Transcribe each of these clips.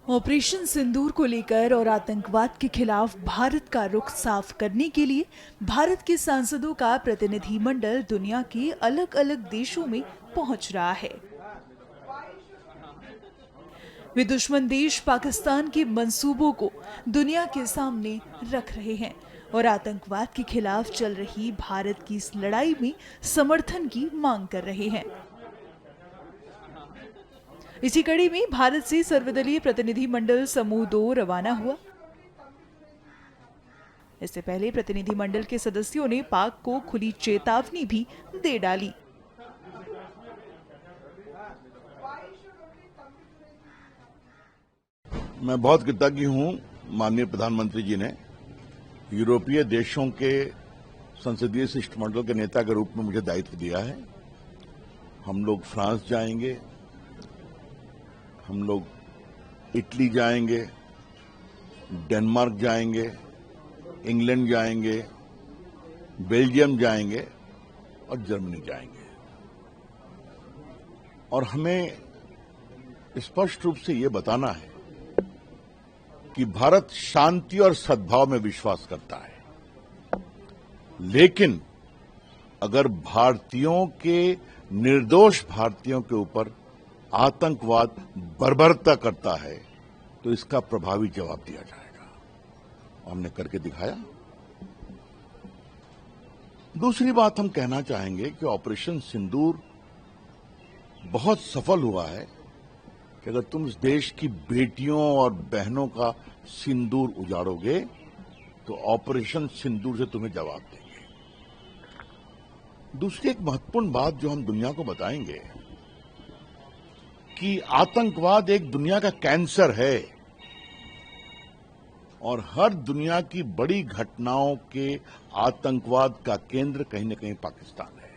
Operation सिंदूर को लेकर और आतंकवाद के खिलाफ भारत का रुख साफ करने के लिए भारत के सांसदों का प्रतिनिधिमंडल दुनिया के अलग अलग देशों में पहुंच रहा है। वे दुश्मन देश पाकिस्तान के मंसूबों को दुनिया के सामने रख रहे हैं और आतंकवाद के खिलाफ चल रही भारत की इस लड़ाई में समर्थन की मांग कर रहे हैं। इसी कड़ी में भारत से सर्वदलीय प्रतिनिधिमंडल समूह 2 रवाना हुआ। इससे पहले प्रतिनिधिमंडल के सदस्यों ने पाक को खुली चेतावनी भी दे डाली। मैं बहुत कृतज्ञ हूं माननीय प्रधानमंत्री जी ने यूरोपीय देशों के संसदीय शिष्टमंडल के नेता के रूप में मुझे दायित्व दिया है। हम लोग फ्रांस जाएंगे, हम लोग इटली जाएंगे, डेनमार्क जाएंगे, इंग्लैंड जाएंगे, बेल्जियम जाएंगे और जर्मनी जाएंगे। और हमें स्पष्ट रूप से ये बताना है कि भारत शांति और सद्भाव में विश्वास करता है, लेकिन अगर भारतीयों के निर्दोष भारतीयों के ऊपर आतंकवाद बर्बरता करता है तो इसका प्रभावी जवाब दिया जाएगा। हमने करके दिखाया। दूसरी बात हम कहना चाहेंगे कि ऑपरेशन सिंदूर बहुत सफल हुआ है कि अगर तुम इस देश की बेटियों और बहनों का सिंदूर उजाड़ोगे तो ऑपरेशन सिंदूर से तुम्हें जवाब देंगे। दूसरी एक महत्वपूर्ण बात जो हम दुनिया को बताएंगे कि आतंकवाद एक दुनिया का कैंसर है और हर दुनिया की बड़ी घटनाओं के आतंकवाद का केंद्र कहीं न कहीं पाकिस्तान है।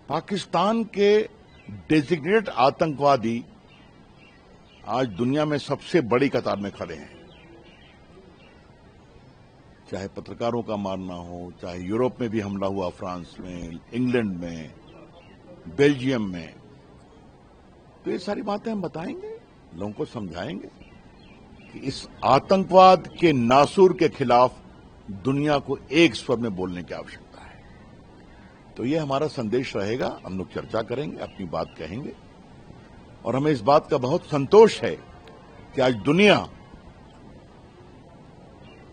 पाकिस्तान के डेजिग्नेटेड आतंकवादी आज दुनिया में सबसे बड़ी कतार में खड़े हैं। चाहे पत्रकारों का मारना हो, चाहे यूरोप में भी हमला हुआ, फ्रांस में, इंग्लैंड में, बेल्जियम में, तो ये सारी बातें हम बताएंगे, लोगों को समझाएंगे कि इस आतंकवाद के नासूर के खिलाफ दुनिया को एक स्वर में बोलने की आवश्यकता है। तो ये हमारा संदेश रहेगा। हम लोग चर्चा करेंगे, अपनी बात कहेंगे और हमें इस बात का बहुत संतोष है कि आज दुनिया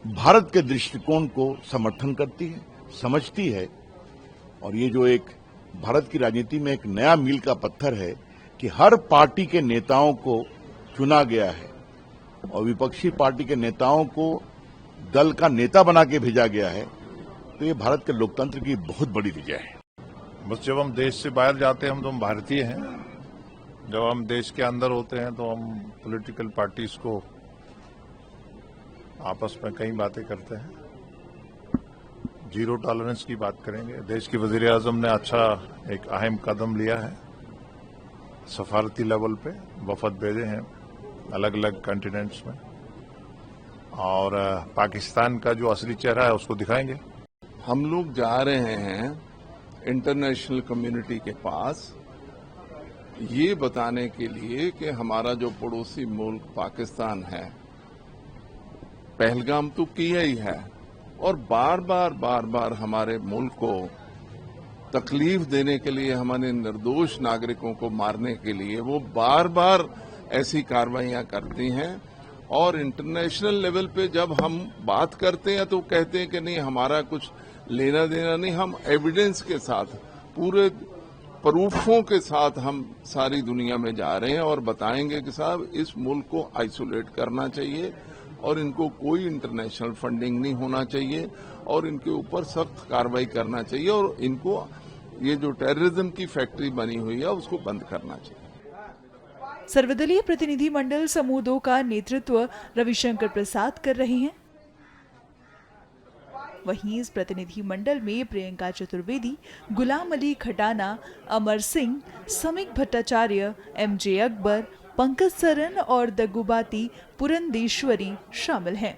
भारत के दृष्टिकोण को समर्थन करती है, समझती है और ये जो एक भारत की राजनीति में एक नया मील का पत्थर है कि हर पार्टी के नेताओं को चुना गया है और विपक्षी पार्टी के नेताओं को दल का नेता बना के भेजा गया है, तो ये भारत के लोकतंत्र की बहुत बड़ी विजय है। बस जब हम देश से बाहर जाते हैं हम तो हम भारतीय हैं, जब हम देश के अंदर होते हैं तो हम पॉलिटिकल पार्टीज को आपस में कई बातें करते हैं। जीरो टॉलरेंस की बात करेंगे। देश के वजीर आजम ने अच्छा एक अहम कदम लिया है, सफारती लेवल पे वफद भेजे हैं अलग अलग कॉन्टिनेंट्स में और पाकिस्तान का जो असली चेहरा है उसको दिखाएंगे। हम लोग जा रहे हैं इंटरनेशनल कम्युनिटी के पास ये बताने के लिए कि हमारा जो पड़ोसी मुल्क पाकिस्तान है, पहलगाम तो किया ही है और बार बार हमारे मुल्क को तकलीफ देने के लिए, हमारे निर्दोष नागरिकों को मारने के लिए वो बार ऐसी कार्रवाइयां करती हैं। और इंटरनेशनल लेवल पे जब हम बात करते हैं तो कहते हैं कि नहीं हमारा कुछ लेना देना नहीं। हम एविडेंस के साथ, पूरे प्रूफों के साथ हम सारी दुनिया में जा रहे हैं और बताएंगे कि साहब इस मुल्क को आइसोलेट करना चाहिए और इनको कोई इंटरनेशनल फंडिंग नहीं होना चाहिए और इनके ऊपर सख्त कार्रवाई करना चाहिए और इनको ये जो टेररिज्म की फैक्ट्री बनी हुई है उसको बंद करना चाहिए। सर्वदलीय प्रतिनिधिमंडल समूह 2 का नेतृत्व रविशंकर प्रसाद कर रहे हैं। वहीं इस प्रतिनिधिमंडल में प्रियंका चतुर्वेदी, गुलाम अली खटाना, अमर सिंह, समीक भट्टाचार्य, एमजे अकबर, पंकज सरन और दग्गुबाती पुरंदेश्वरी शामिल हैं।